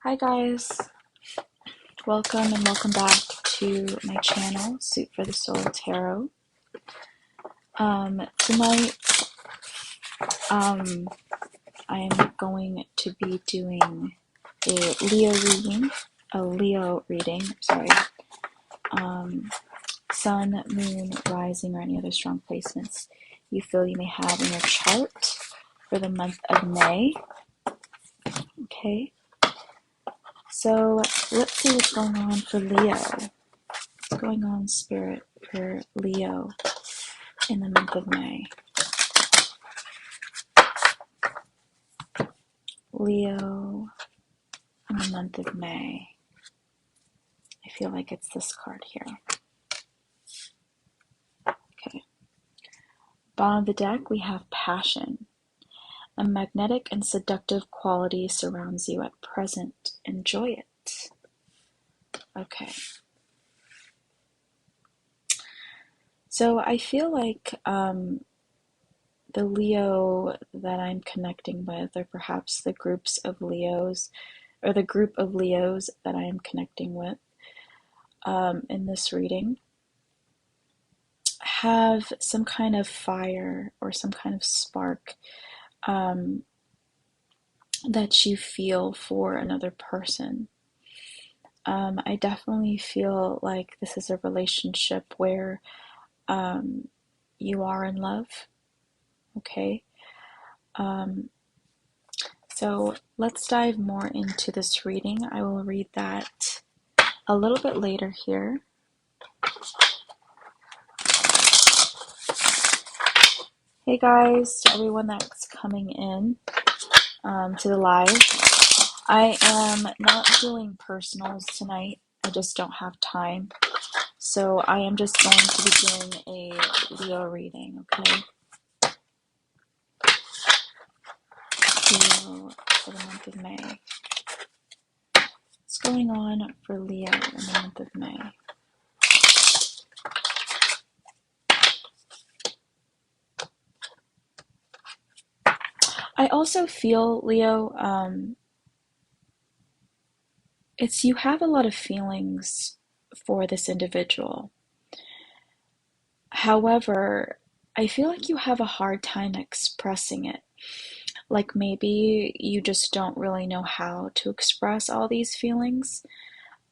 Hi guys, welcome and welcome back to my channel, Suit for the Soul Tarot. Tonight, I am going to be doing a Leo reading, sorry. Sun, moon, rising, or any other strong placements you feel you may have in your chart for the month of May. Okay. So let's see what's going on for Leo. What's going on, Spirit, for Leo in the month of May? Leo in the month of May. I feel like it's this card here. Okay. Bottom of the deck, we have passion. A magnetic and seductive quality surrounds you at present. Enjoy it. Okay. So I feel like the Leo that I'm connecting with, or perhaps the groups of Leos, or the group of Leos that I am connecting with in this reading, have some kind of fire or some kind of spark that you feel for another person. I definitely feel like this is a relationship where you are in love, okay? So let's dive more into this reading. I will read that a little bit later here. Hey guys, to everyone that's coming in to the live. I am not doing personals tonight. I just don't have time. So I am just going to be doing a Leo reading, okay? Leo for the month of May. What's going on for Leo in the month of May? I also feel, Leo, it's you have a lot of feelings for this individual. However, I feel like you have a hard time expressing it. Like maybe you just don't really know how to express all these feelings.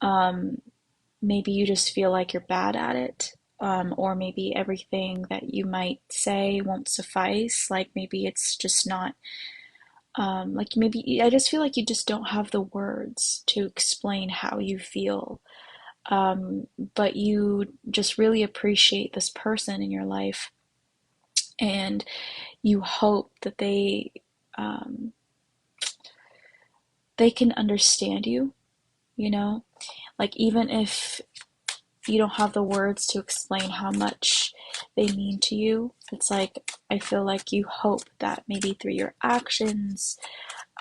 Maybe you just feel like you're bad at it. Or maybe everything that you might say won't suffice. Like maybe it's just not, like maybe I just feel like you just don't have the words to explain how you feel. But you just really appreciate this person in your life, and you hope that they can understand you, you know? Like even if you don't have the words to explain how much they mean to you, it's like I feel like you hope that maybe through your actions,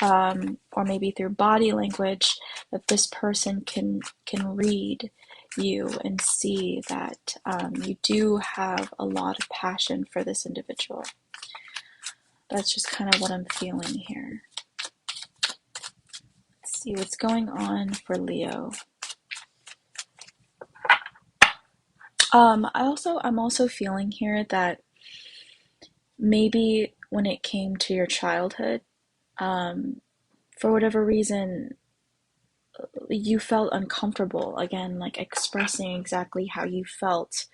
or maybe through body language, that this person can read you and see that you do have a lot of passion for this individual. That's just kind of what I'm feeling here. Let's see what's going on for Leo. I'm also feeling here that maybe when it came to your childhood, for whatever reason, you felt uncomfortable, again, like expressing exactly how you felt.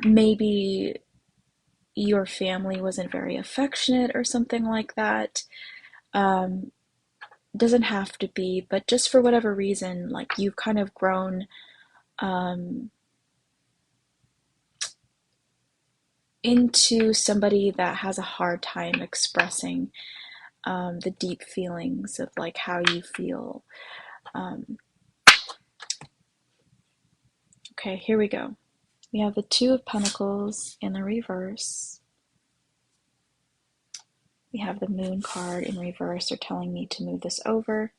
Maybe your family wasn't very affectionate or something like that. Doesn't have to be, but just for whatever reason, like you've kind of grown into somebody that has a hard time expressing the deep feelings of like how you feel. Okay, here we go. We have the Two of Pentacles in the reverse. We have the Moon card in reverse. They're telling me to move this over.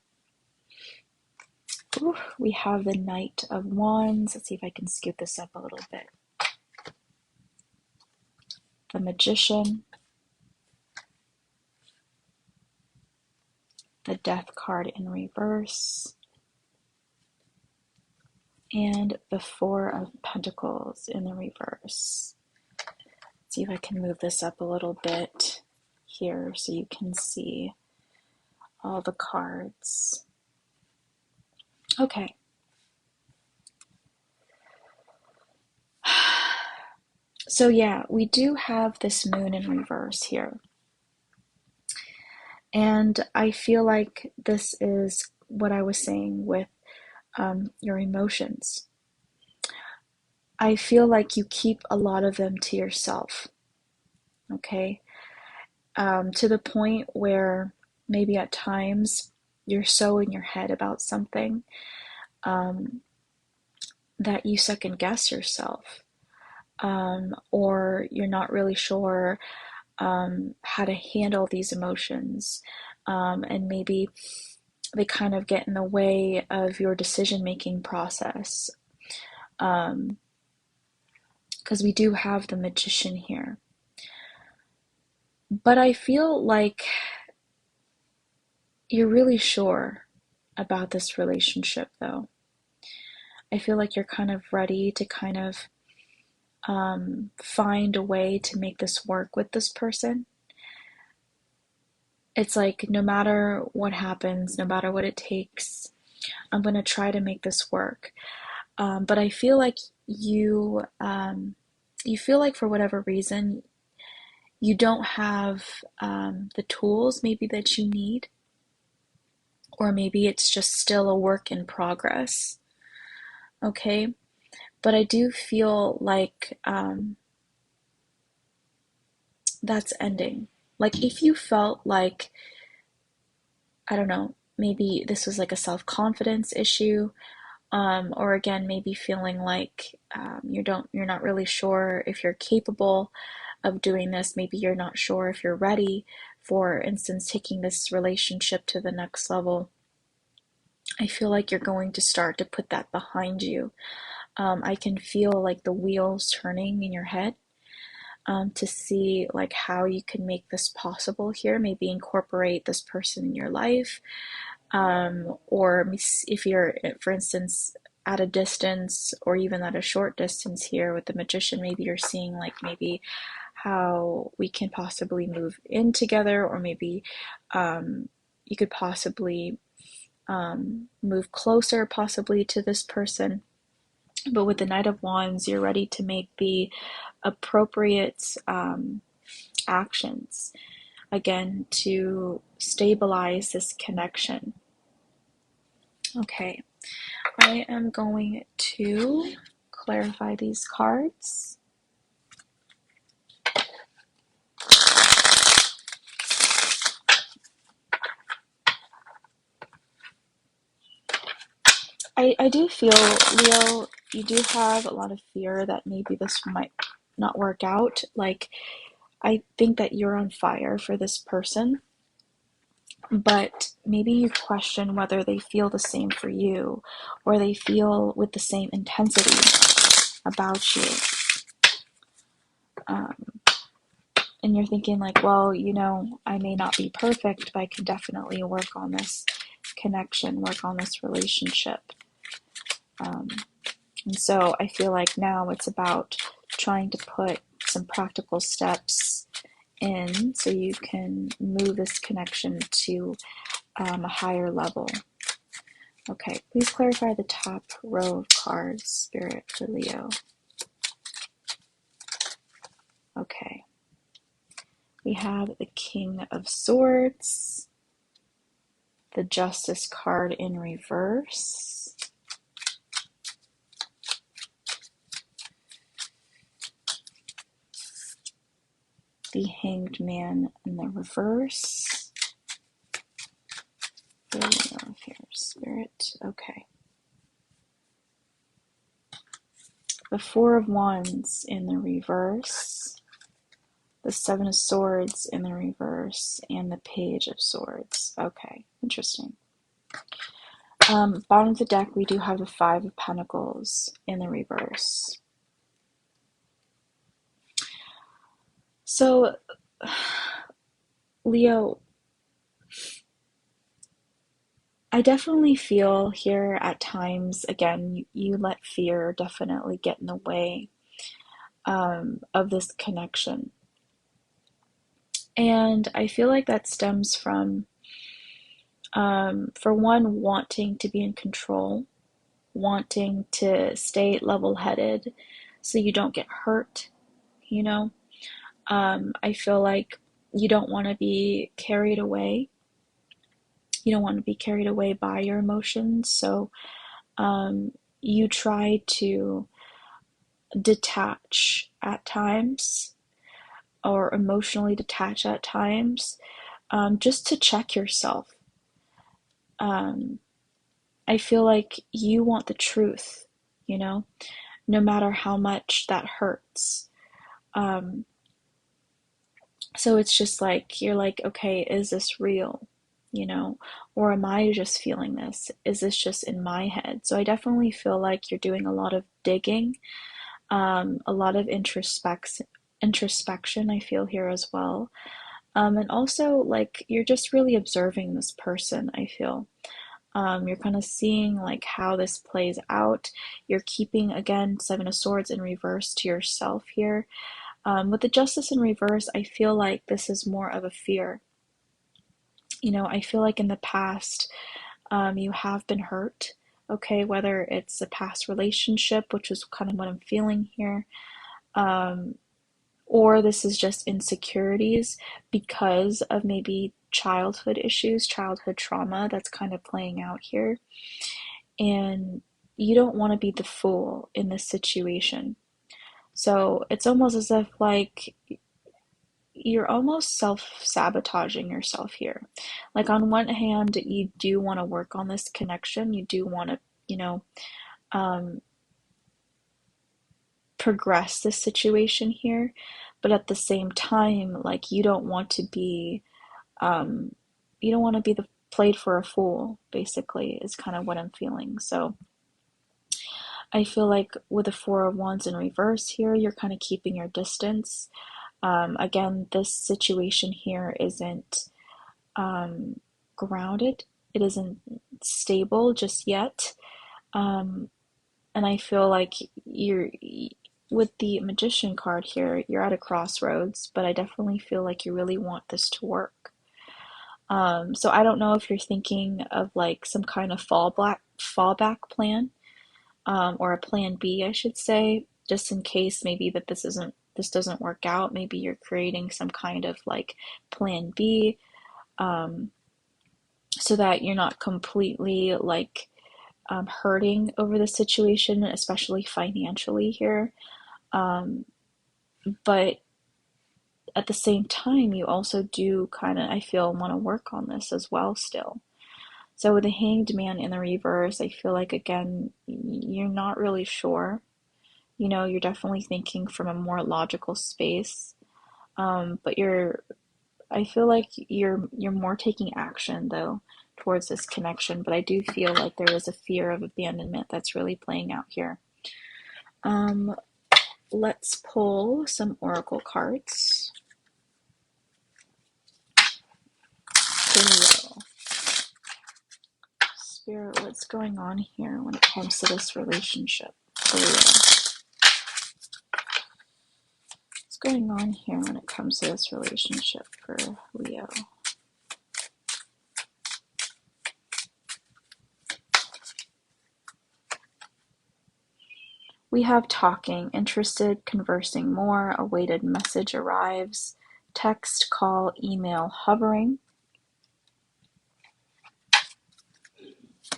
Ooh, we have the Knight of Wands. Let's see if I can scoot this up a little bit. The Magician. the Death card in reverse, and the Four of Pentacles in the reverse. Let's see if I can move this up a little bit here so you can see all the cards. Okay. So yeah, we do have this moon in reverse here. And I feel like this is what I was saying with your emotions. I feel like you keep a lot of them to yourself, okay? To the point where maybe at times you're so in your head about something that you second guess yourself, or you're not really sure how to handle these emotions, and maybe they kind of get in the way of your decision-making process, because we do have the Magician here. But I feel like you're really sure about this relationship, though. I feel like you're kind of ready to kind of find a way to make this work with this person. It's like no matter what happens, no matter what it takes, I'm going to try to make this work. But I feel like you feel like for whatever reason, you don't have the tools maybe that you need, or maybe it's just still a work in progress. Okay, but I do feel like that's ending. Like if you felt like, I don't know, maybe this was like a self-confidence issue, or again, maybe feeling like you're not really sure if you're capable of doing this. Maybe you're not sure if you're ready, for instance, taking this relationship to the next level. I feel like you're going to start to put that behind you. I can feel like the wheels turning in your head, to see like how you can make this possible here. Maybe incorporate this person in your life, or if you're, for instance, at a distance or even at a short distance here with the Magician, maybe you're seeing like maybe how we can possibly move in together, or maybe you could possibly move closer possibly to this person. But with the Knight of Wands, you're ready to make the appropriate actions, again, to stabilize this connection. Okay, I am going to clarify these cards. I do feel, Leo, you do have a lot of fear that maybe this might not work out. Like, I think that you're on fire for this person, but maybe you question whether they feel the same for you, or they feel with the same intensity about you. And you're thinking like, well, you know, I may not be perfect, but I can definitely work on this connection, work on this relationship. And so I feel like now it's about trying to put some practical steps in so you can move this connection to a higher level. Okay, please clarify the top row of cards, Spirit, for Leo. Okay. We have the King of Swords, the Justice card in reverse, the Hanged Man in the reverse. Here, Spirit. Okay. The Four of Wands in the reverse, the Seven of Swords in the reverse, and the Page of Swords. Okay, interesting. Bottom of the deck, we do have the Five of Pentacles in the reverse. So, Leo, I definitely feel here at times, again, you let fear definitely get in the way of this connection. And I feel like that stems from, for one, wanting to be in control, wanting to stay level headed so you don't get hurt, you know? I feel like you don't want to be carried away. You don't want to be carried away by your emotions. So um, you try to detach at times or emotionally detach at times, just to check yourself. Um, I feel like you want the truth, you know, no matter how much that hurts. Um, so it's just like, you're like, okay, is this real? You know, or am I just feeling this? Is this just in my head? So I definitely feel like you're doing a lot of digging, a lot of introspection, I feel here as well. And also, like, you're just really observing this person, I feel. You're kind of seeing like how this plays out. You're keeping, again, Seven of Swords in reverse to yourself here. With the Justice in reverse, I feel like this is more of a fear. You know, I feel like in the past, you have been hurt, okay, whether it's a past relationship, which is kind of what I'm feeling here, um, or this is just insecurities because of maybe childhood issues, childhood trauma that's kind of playing out here. And you don't want to be the fool in this situation. So it's almost as if like you're almost self-sabotaging yourself here. Like on one hand, you do want to work on this connection. You do want to, you know, um, progress this situation here. But at the same time, like um, you don't want to be the played for a fool, basically, is kind of what I'm feeling. So I feel like with the Four of Wands in reverse here, you're kind of keeping your distance. Again, this situation here isn't um, grounded. It isn't stable just yet. Um, and I feel like you're, with the Magician card here, you're at a crossroads, but I definitely feel like you really want this to work. So I don't know if you're thinking of like some kind of fallback plan, or a plan B, I should say, just in case maybe that this doesn't work out. Maybe you're creating some kind of like plan B, um, so that you're not completely like hurting over the situation, especially financially here. Um, but at the same time, you also do kind of, I feel, want to work on this as well still. So with the Hanged Man in the reverse, I feel like again, you're not really sure. You know, you're definitely thinking from a more logical space. But I feel like you're more taking action though towards this connection. But I do feel like there is a fear of abandonment that's really playing out here. Um, let's pull some oracle cards. Leo. Spirit, what's going on here when it comes to this relationship? Leo. What's going on here when it comes to this relationship for Leo? We have talking, interested, conversing more, awaited message arrives, text, call, email, hovering.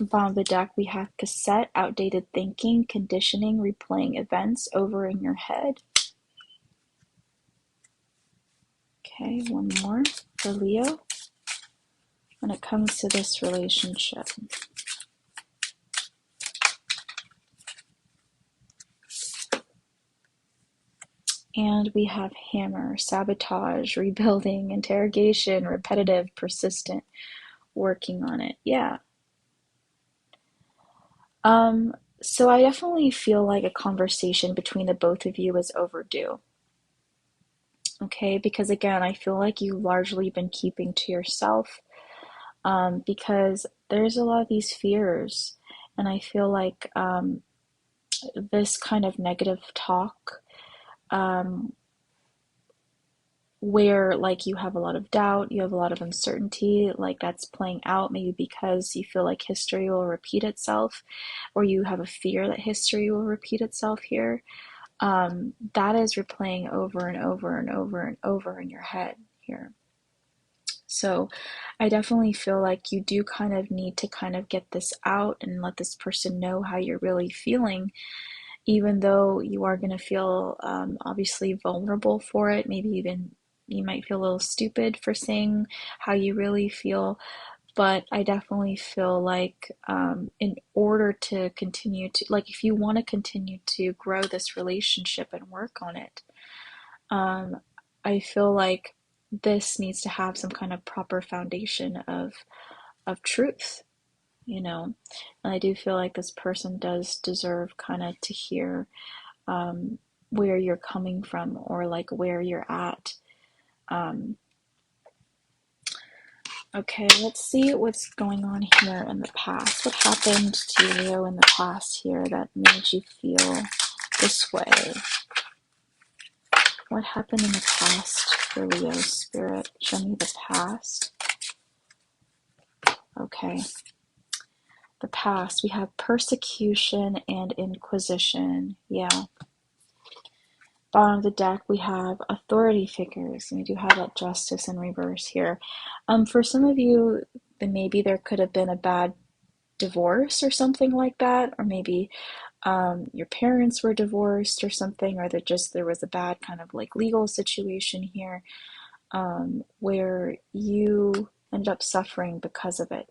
Bottom of the deck, we have cassette, outdated thinking, conditioning, replaying events over in your head. Okay, one more for Leo when it comes to this relationship. And we have hammer, sabotage, rebuilding, interrogation, repetitive, persistent, working on it. Yeah. Um, so I definitely feel like a conversation between the both of you is overdue. Okay, because again, I feel like you've largely been keeping to yourself. Because there's a lot of these fears, and I feel like this kind of negative talk, um, where like you have a lot of doubt, you have a lot of uncertainty, like that's playing out maybe because you feel like history will repeat itself, or you have a fear that history will repeat itself here. That is replaying over and over and over and over in your head here. So I definitely feel like you do kind of need to kind of get this out and let this person know how you're really feeling, even though you are going to feel obviously vulnerable for it. Maybe even you might feel a little stupid for saying how you really feel. But I definitely feel like in order to continue to, like, if you want to continue to grow this relationship and work on it, um, I feel like this needs to have some kind of proper foundation of truth, you know. And I do feel like this person does deserve kind of to hear um, where you're coming from, or like where you're at. Um, okay, let's see what's going on here in the past. What happened to you, Leo, in the past here that made you feel this way? What happened in the past for Leo Spirit? Show me the past. Okay. The past, we have persecution and inquisition. Yeah. Bottom of the deck, we have authority figures, and we do have that justice in reverse here. For some of you, then maybe there could have been a bad divorce or something like that, or maybe your parents were divorced or something, or that just there was a bad kind of like legal situation here, where you ended up suffering because of it.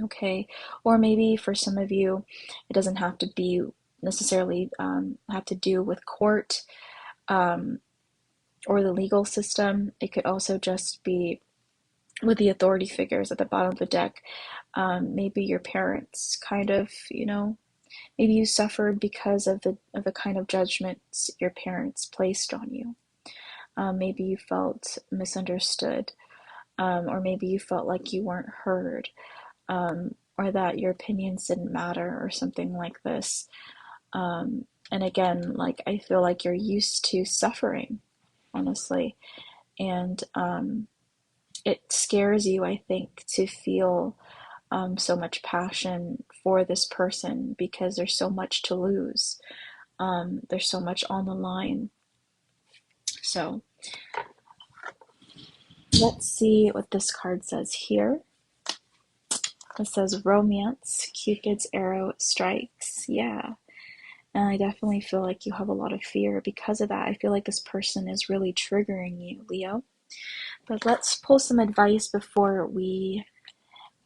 Okay, or maybe for some of you, it doesn't have to be necessarily have to do with court um, or the legal system. It could also just be with the authority figures at the bottom of the deck. Maybe your parents kind of, maybe you suffered because of the kind of judgments your parents placed on you. Maybe you felt misunderstood, or maybe you felt like you weren't heard, or that your opinions didn't matter, or something like this. And again, like I feel like you're used to suffering, honestly, and it scares you, I think, to feel so much passion for this person because there's so much to lose. There's so much on the line. So let's see what this card says here. It says romance, Cupid's arrow strikes. Yeah. And I definitely feel like you have a lot of fear because of that. I feel like this person is really triggering you, Leo. But let's pull some advice before we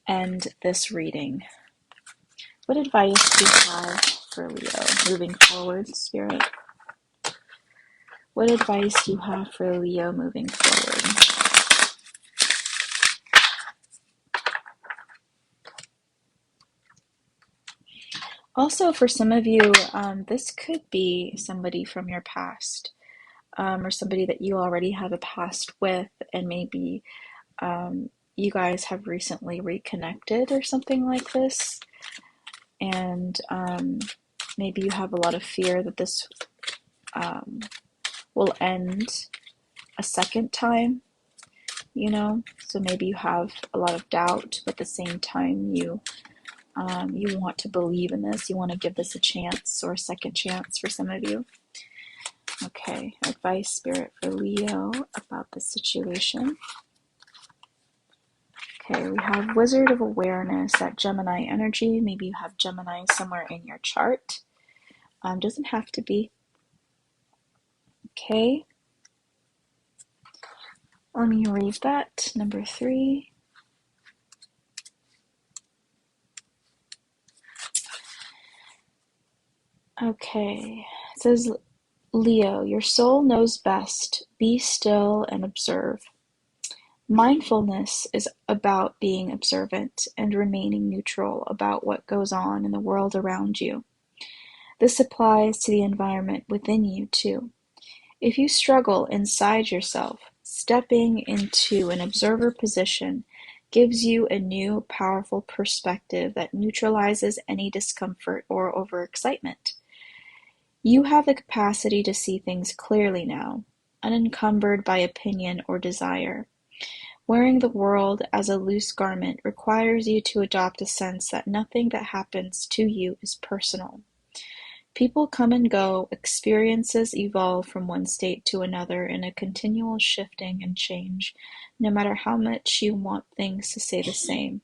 end this reading. What advice do you have for Leo moving forward, Spirit? What advice do you have for Leo moving forward? Also, for some of you, this could be somebody from your past, or somebody that you already have a past with, and maybe you guys have recently reconnected or something like this. And maybe you have a lot of fear that this will end a second time, so maybe you have a lot of doubt, but at the same time you want to believe in this, you want to give this a chance, or a second chance for some of you. Okay, advice, Spirit, for Leo about this situation. Okay, we have Wizard of Awareness, that Gemini energy. Maybe you have Gemini somewhere in your chart. Doesn't have to be. Okay. Let me read that. Number 3. Okay. It says, Leo, your soul knows best. Be still and observe. Mindfulness is about being observant and remaining neutral about what goes on in the world around you. This applies to the environment within you, too. If you struggle inside yourself, stepping into an observer position gives you a new, powerful perspective that neutralizes any discomfort or overexcitement. You have the capacity to see things clearly now, unencumbered by opinion or desire. Wearing the world as a loose garment requires you to adopt a sense that nothing that happens to you is personal. People come and go, experiences evolve from one state to another in a continual shifting and change, no matter how much you want things to stay the same.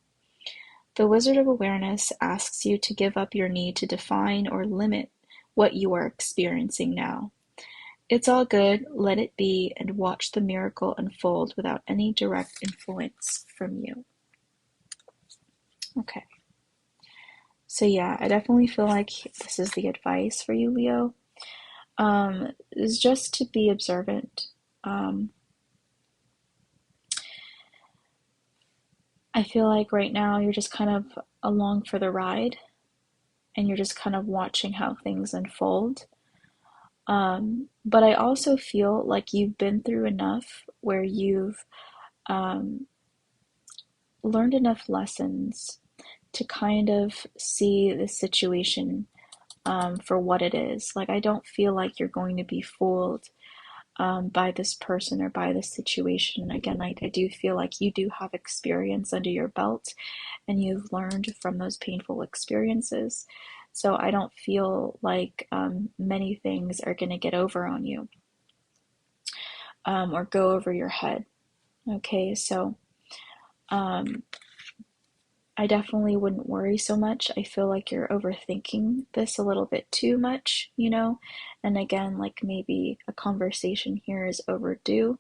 The Wizard of Awareness asks you to give up your need to define or limit what you are experiencing now. It's all good, let it be, and watch the miracle unfold without any direct influence from you. Okay. So yeah, I definitely feel like this is the advice for you, Leo. Is just to be observant. I feel like right now you're just kind of along for the ride and you're just kind of watching how things unfold. But I also feel like you've been through enough where you've learned enough lessons to kind of see the situation for what it is. Like, I don't feel like you're going to be fooled by this person or by this situation. Again, I do feel like you do have experience under your belt and you've learned from those painful experiences. So I don't feel like many things are going to get over on you or go over your head. Okay, so I definitely wouldn't worry so much. I feel like you're overthinking this a little bit too much, you know? And again, like maybe a conversation here is overdue.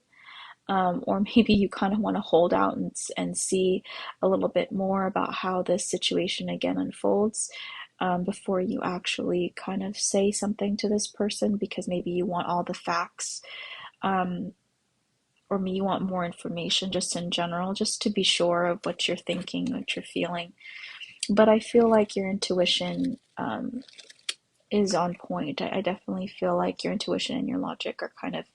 Or maybe you kind of want to hold out and see a little bit more about how this situation again unfolds before you actually kind of say something to this person, because maybe you want all the facts, or maybe you want more information just in general, just to be sure of what you're thinking, what you're feeling. But I feel like your intuition is on point. I definitely feel like your intuition and your logic are kind of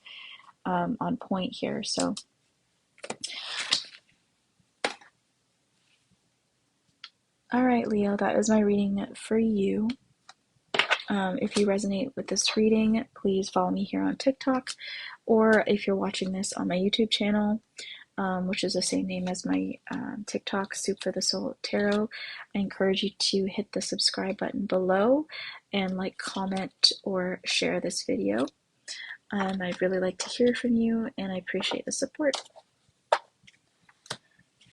on point here. So all right, Leo, that is my reading for you. If you resonate with this reading, please follow me here on TikTok, or if you're watching this on my YouTube channel, which is the same name as my TikTok, Soup for the Soul Tarot, I encourage you to hit the subscribe button below and like, comment, or share this video. I'd really like to hear from you, and I appreciate the support.